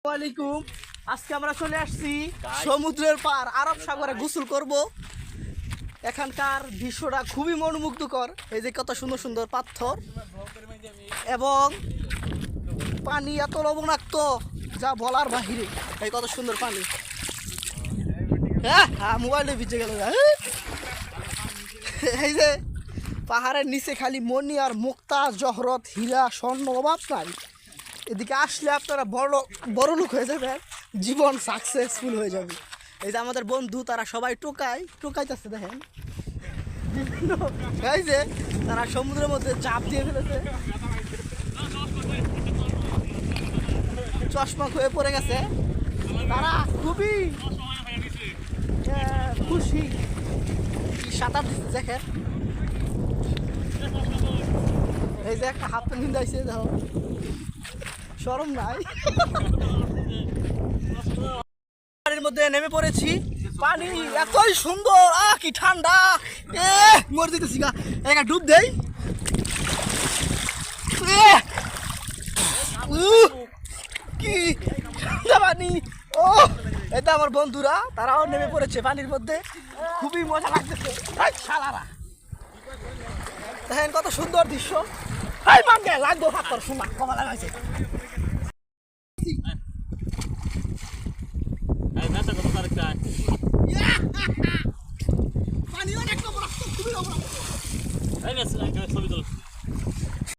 ওয়ালাইকুম। আজকে আমরা চলে আসছি সমুদ্রের পার আরব সাগরে গোসল করব। এখানকার দৃশ্যটা খুবই মনোমুগ্ধকর। এই যে কত সুন্দর সুন্দর পাথর এবং পানি এত লবণাক্ত যা বলার বাহিরে। এই কত সুন্দর পানি। হ্যাঁ হ্যাঁ, মোবাইলে ভিজে গেল। এই যে পাহাড়ের নিচে খালি মণি আর মুক্তা, জহরত, হীরা, স্বর্ণ, অভাব নাই। এদিকে আসলে আপনারা বড় লোক হয়ে যাবেন, জীবন সাকসেসফুল হয়ে যাবে। এই যে আমাদের বন্ধু তারা সবাই টোকাইতেছে, দেখেন এই যে তারা সমুদ্রের মধ্যে চাপ দিয়ে ফেলেছে, চশমা হয়ে পড়ে গেছে। তারা খুবই খুশি, সাঁতার দিচ্ছে দেখেন। এই যে একটা হাত নিন্দাইছে, দেখো শরম নাই। পানির মধ্যে নেমে পড়েছি, পানি এতই সুন্দর, কি ঠান্ডা, মরে দিতেছি গা। একটা ডুব দেই, কি ঠান্ডা পানি। ও এটা আমার বন্ধুরা, তারাও নেমে পড়েছে পানির মধ্যে, খুবই মজা লাগতেছে। শালারা দেখেন কত সুন্দর দৃশ্য। লাগবো হাতর শোনা কমা লাগাইছে।